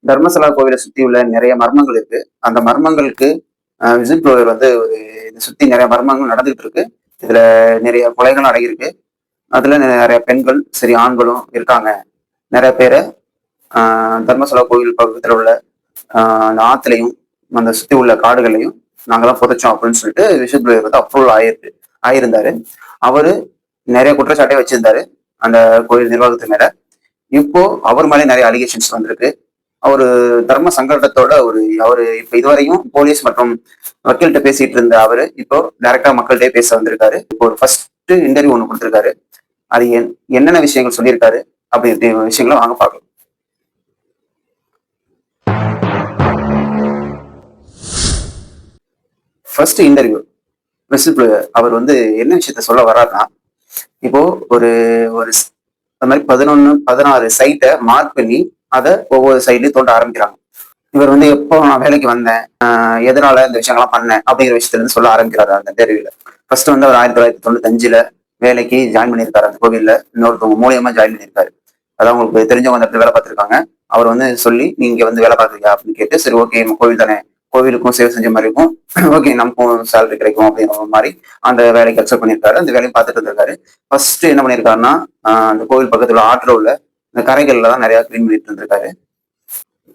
தர்மசலா கோவிலை சுத்தி உள்ள நிறைய மர்மங்கள் இருக்கு. அந்த மர்மங்களுக்கு விசிட் ப்ளோவர் வந்து இதை சுத்தி நிறைய மர்மங்கள் நடந்துகிட்டு இருக்கு. இதுல நிறைய கொலைகளும் அடங்கியிருக்கு. அதுல நிறைய பெண்கள் சரி ஆண்களும் இருக்காங்க. நிறைய பேரை தர்மசலா கோவில் பக்கத்துல உள்ள அந்த ஆத்துலையும் அந்த சுத்தி உள்ள காடுகளையும் நாங்கெல்லாம் புதைச்சோம் அப்படின்னு சொல்லிட்டு விசிட் ப்ளோவர் வந்து அப்ரூவல் ஆயிருந்தாரு. அவரு நிறைய குற்றச்சாட்டை வச்சிருந்தாரு அந்த கோயில் நிர்வாகத்து மேல. இப்போ அவர் மேலே நிறைய அலிகேஷன்ஸ் வந்திருக்கு. அவரு தர்ம சங்கடத்தோட அவரு இப்ப இதுவரையும் போலீஸ் மற்றும் வக்கீல்கிட்ட பேசிட்டு இருந்த அவரு இப்போ டைரக்டா மக்கள்கிட்டயே பேச வந்திருக்காரு. இப்போ ஒரு ஃபர்ஸ்ட் இன்டர்வியூ ஒண்ணு கொடுத்திருக்காரு. அது என்னென்ன விஷயங்கள் சொல்லியிருக்காரு அப்படி விஷயங்களை வாங்க பார்க்கலாம். ஃபர்ஸ்ட் இன்டர்வியூ அவர் வந்து என்ன விஷயத்த சொல்ல வர்றாருன்னா, இப்போ ஒரு ஒரு அது மாதிரி 11 16 சைட்டை மார்க் பண்ணி அதை ஒவ்வொரு சைட்லயும் தோண்ட ஆரம்பிக்கிறாங்க. இவர் வந்து எப்போ நான் வேலைக்கு வந்தேன், எதனால இந்த விஷயங்கள்லாம் பண்ணேன் அப்படிங்கிற விஷயத்துல இருந்து சொல்ல ஆரம்பிக்கிறாரு அந்த இன்டர்வியூல. ஃபர்ஸ்ட் வந்து அவர் 1995 வேலைக்கு ஜாயின் பண்ணியிருக்காரு அந்த கோவில்ல. இன்னொருத்தவங்க மூலியமா ஜாயின் பண்ணியிருக்காரு. அதான் உங்களுக்கு தெரிஞ்சவங்க அந்த இடத்துல வேலை பார்த்துருக்காங்க. அவர் வந்து சொல்லி நீங்க வந்து வேலை பார்க்குறீங்க அப்படின்னு கேட்டு, சரி ஓகே நம்ம கோவில் தானே, கோவிலுக்கும் சேவை செஞ்ச மாதிரி இருக்கும், ஓகே நமக்கும் சேலரி கிடைக்கும் அப்படிங்கிற மாதிரி அந்த வேலைக்கு அக்செப்ட் பண்ணியிருக்காரு. அந்த வேலையை பார்த்துட்டு இருந்திருக்காரு. ஃபர்ஸ்ட் என்ன பண்ணியிருக்காருன்னா, அந்த கோவில் பக்கத்துல ஆற்றுல உள்ள இந்த கரைகள்ல தான் நிறைய கிளீன் பண்ணிட்டு இருந்திருக்காரு.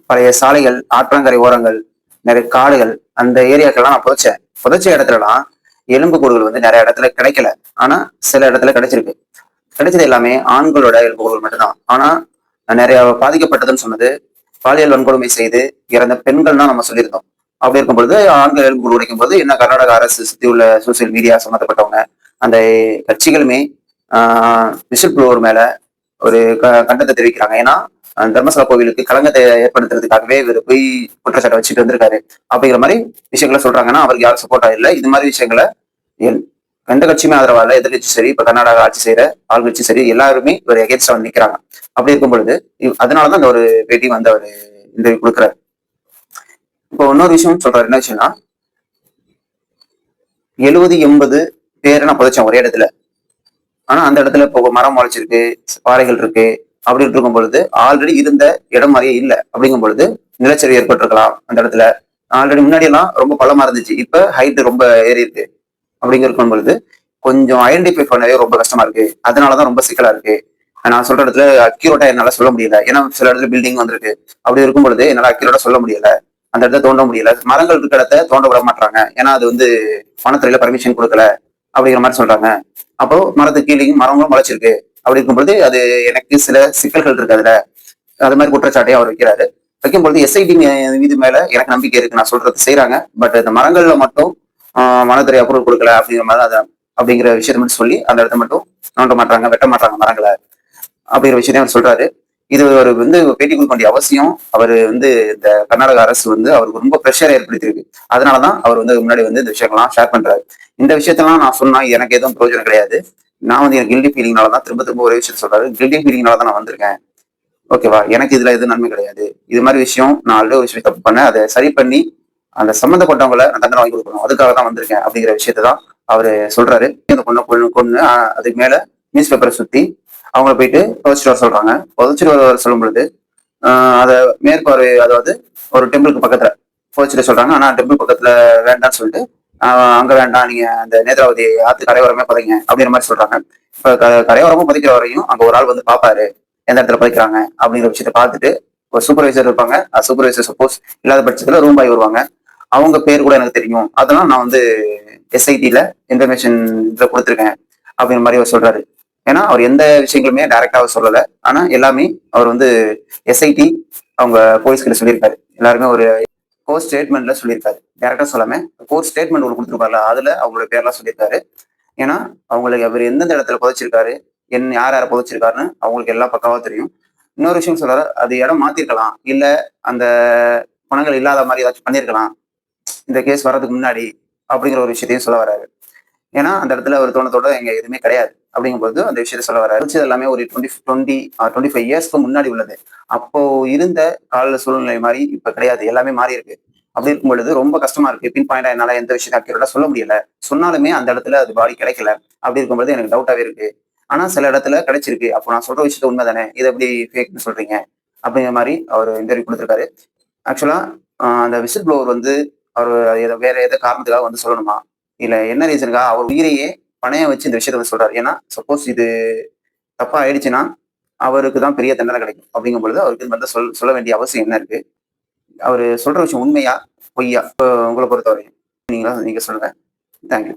பழைய சாலைகள், ஆற்றங்கரை ஓரங்கள், நிறைய காடுகள், அந்த ஏரியாக்கெல்லாம் நான் புதைச்ச இடத்துலலாம் எலும்பு கூடுகள் வந்து நிறைய இடத்துல கிடைக்கல. ஆனா சில இடத்துல கிடைச்சிருக்கு. கிடைச்சது எல்லாமே ஆண்களோட எலும்பு கூடுகள் மட்டும்தான். ஆனா நிறைய பாதிக்கப்பட்டதுன்னு சொன்னது பாலியல் வன்கொடுமை செய்து இறந்த பெண்கள் தான் நம்ம சொல்லியிருந்தோம். அப்படி இருக்கும் பொழுது ஆண்கள் எலும்பு கூடு உடைக்கும் போது என்ன கர்நாடக அரசு சுத்தி உள்ள சோசியல் மீடியா சம்மந்தப்பட்டவங்க அந்த கட்சிகளுமே விசில் ப்ளோவர் மேல ஒரு கண்டனத்தை தெரிவிக்கிறாங்க. ஏன்னா தர்மசலா கோவிலுக்கு களங்கத்தை ஏற்படுத்துறதுக்காகவே இவர் போய் குற்றச்சாட்டை வச்சுட்டு வந்திருக்காரு அப்படிங்கிற மாதிரி விஷயங்களை சொல்றாங்கன்னா அவருக்கு யாரும் சப்போர்ட்டா இல்லை. இது மாதிரி விஷயங்களை எந்த கட்சியுமே ஆதரவா இல்லை. எதிர்கட்சி சரி, இப்ப கர்நாடகா ஆட்சி செய்யற ஆளுங்கட்சி சரி, எல்லாருமே இவர் எகேன்ஸ்டா வந்து நிக்கிறாங்க. அப்படி இருக்கும் பொழுது அதனாலதான் அந்த ஒரு பேட்டி வந்து அவர் இன்டர்வியூ கொடுக்குறாரு. இப்போ இன்னொரு விஷயம் சொல்றாரு. என்ன விஷயம்னா, 70-80 பேரை நான் புதைச்சேன் ஒரே இடத்துல. ஆனா அந்த இடத்துல இப்போ மரம் முளைச்சிருக்கு, பாறைகள் இருக்கு. அப்படின்னு இருக்கும் பொழுது ஆல்ரெடி இருந்த இடம் மாதிரியே இல்லை. அப்படிங்கும் பொழுது நிலச்சரிவு ஏற்பட்டிருக்கலாம் அந்த இடத்துல. ஆல்ரெடி முன்னாடி எல்லாம் ரொம்ப பள்ளமா இருந்துச்சு, இப்ப ஹைட் ரொம்ப ஏறி இருக்கு. அப்படிங்கிற இருக்கும் பொழுது கொஞ்சம் ஐடென்டிஃபை பண்ணவே ரொம்ப கஷ்டமா இருக்கு. அதனாலதான் ரொம்ப சிக்கலா இருக்கு. நான் சொல்ற இடத்துல அக்யூரேட்டா என்னால சொல்ல முடியல. ஏன்னா சில இடத்துல பில்டிங் வந்திருக்கு. அப்படி இருக்கும் பொழுது என்னால அக்யூரேட்டா சொல்ல முடியல. அந்த இடத்த தோண்ட முடியல. மரங்கள் இருக்க இடத்த தோண்ட விட மாட்டாங்க. ஏன்னா அது வந்து வனத்துறையில பர்மிஷன் கொடுக்கல அப்படிங்கிற மாதிரி சொல்றாங்க. அப்போ மரத்துக்கு கீழே மரங்களும் முளைச்சிருக்கு. அப்படி இருக்கும்பொழுது அது எனக்கு சில சிக்கல்கள் இருக்கு அதுல. அது மாதிரி குற்றச்சாட்டையும் அவர் வைக்கிறாரு. வைக்கும்பொழுது எஸ்ஐடி மீது மேல எனக்கு நம்பிக்கை இருக்கு. நான் சொல்றது செய்யறாங்க. பட் இந்த மரங்கள்ல மட்டும் வனத்துறை அப்ரூவல் கொடுக்கல அப்படிங்கிற மாதிரி அதை அப்படிங்கிற விஷயத்த மட்டும் சொல்லி அந்த இடத்த மட்டும் நோண்ட மாட்டாங்க, வெட்ட மாட்டாங்க மரங்களை அப்படிங்கிற விஷயத்தையும் அவர் சொல்றாரு. இது ஒரு வந்து பேட்டி கொடுக்க வேண்டிய அவசியம் அவர் வந்து இந்த கர்நாடக அரசு வந்து அவருக்கு ரொம்ப ப்ரெஷரை ஏற்படுத்தியிருக்கு. அதனாலதான் அவர் வந்து முன்னாடி வந்து இந்த விஷயங்கள்லாம் ஷேர் பண்றாரு. இந்த விஷயத்தெல்லாம் நான் சொன்னா எனக்கு எதுவும் பிரயோஜனம் கிடையாது. நான் வந்து எனக்கு கில்டி ஃபீலிங்னால தான் திரும்ப திரும்ப ஒரே விஷயம் சொல்றாரு. கில்டி ஃபீலிங்னால தான் நான் வந்திருக்கேன், ஓகேவா, எனக்கு இதுல எதுவும் நன்மை கிடையாது. இது மாதிரி விஷயம் நான் ஆல்ரெடி ஒரு விஷயம் தப்பு பண்ணேன், அதை சரி பண்ணி அந்த சம்மந்தப்பட்டவங்களை நான் தண்டனை வாங்கி கொடுக்கணும், அதுக்காக தான் வந்திருக்கேன் அப்படிங்கிற விஷயத்தான் அவரு சொல்றாரு. அந்த கொண்டு அதுக்கு மேல நியூஸ் பேப்பரை சுத்தி அவங்கள போயிட்டு புதைச்சிட்டு வர சொல்றாங்க. புதைச்சிட்டு வர சொல்லும் பொழுது அதை மேற்பார்வை, அதாவது ஒரு டெம்பிளுக்கு பக்கத்துல புதைச்சிட்டு சொல்றாங்க. ஆனா டெம்பிள் பக்கத்துல வேண்டாம்னு சொல்லிட்டு அங்க வேண்டாம், நீங்க அந்த நேத்ராவதி ஆத்து கரையோரமே புதைங்க அப்படிங்கிற மாதிரி சொல்றாங்க. இப்ப கரையோரமும் புதைக்கிற வரையும் அங்க ஒரு ஆள் வந்து பாப்பாரு எந்த இடத்துல புதைக்கிறாங்க அப்படிங்கிற விஷயத்த பார்த்துட்டு ஒரு சூப்பர்வைசர் இருப்பாங்க. சூப்பர்வைசர் சப்போஸ் இல்லாத பட்சத்துல ரூம் பாய் வருவாங்க. அவங்க பேர் கூட எனக்கு தெரியும், அதெல்லாம் நான் வந்து எஸ்ஐடில இன்ஃபர்மேஷன் இதுல கொடுத்துருக்கேன் அப்படிங்கிற மாதிரி அவர் சொல்றாரு. ஏன்னா அவர் எந்த விஷயங்களுமே டைரக்டா அவர் சொல்லல. ஆனா எல்லாமே அவர் வந்து எஸ்ஐடி அவங்க போலீஸ்கிட்ட சொல்லியிருக்காரு. எல்லாருமே ஒரு கோர் ஸ்டேட்மெண்ட்ல சொல்லியிருக்காரு. டைரக்டா சொல்லாம கோர் ஸ்டேட்மெண்ட் ஒன்று கொடுத்துருப்பாருல, அதுல அவங்களோட பேர்லாம் சொல்லியிருக்காரு. ஏன்னா அவங்களுக்கு அவர் எந்தெந்த இடத்துல புதைச்சிருக்காரு, யார் யாரை புதைச்சிருக்காருன்னு அவங்களுக்கு எல்லாம் பக்காவா தெரியும். இன்னொரு விஷயம் சொல்றாரு, அது இடம் மாத்திருக்கலாம், இல்ல அந்த பணங்கள் இல்லாத மாதிரி ஏதாச்சும் பண்ணிருக்கலாம் இந்த கேஸ் வர்றதுக்கு முன்னாடி அப்படிங்கிற ஒரு விஷயத்தையும் சொல்ல வர்றாரு. ஏன்னா அந்த இடத்துல ஒரு தோணத்தோட எங்க எதுவுமே கிடையாது அப்படிங்கும்போது அந்த விஷயத்த சொல்ல வர்றாரு. எல்லாமே ஒரு 25 இயர்ஸ்க்கு முன்னாடி உள்ளது. அப்போ இருந்த கால சூழ்நிலை மாதிரி இப்ப கிடையாது, எல்லாமே மாறி இருக்கு. அப்படி இருக்கும் பொழுது ரொம்ப கஷ்டமா இருக்கு. பின் பாயிண்டா என்னால எந்த விஷயத்த அக்யூரேட்டா சொல்ல முடியல. சொன்னாலுமே அந்த இடத்துல அது பாடி கிடைக்கல. அப்படி இருக்கும்போது எனக்கு டவுட்டாவே இருக்கு. ஆனா சில இடத்துல கிடைச்சிருக்கு. அப்போ நான் சொல்ற விஷயத்த உண்மை தானே, இதை எப்படி ஃபேக்னு சொல்றீங்க அப்படிங்கிற மாதிரி அவர் இன்டர்வியூ கொடுத்துருக்காரு. ஆக்சுவலா அந்த விசில் ப்ளோவர் வந்து அவர் வேற ஏதோ காரணத்துக்காக வந்து சொல்லணுமா, இல்ல என்ன ரீசனுக்காக அவர் உயிரையே பணைய வச்சு இந்த விஷயத்த வந்து சொல்றாரு. ஏன்னா சப்போஸ் இது தப்பா ஆயிடுச்சுன்னா அவருக்கு தான் பெரிய தண்டனை கிடைக்கும். அப்படிங்கும் பொழுது அவருக்கு வந்து சொல்ல வேண்டிய அவசியம் என்ன இருக்கு? அவரு சொல்ற விஷயம் உண்மையா பொய்யா? உங்களை பொறுத்தவரையும் நீங்க சொல்லுங்க. தேங்க்யூ.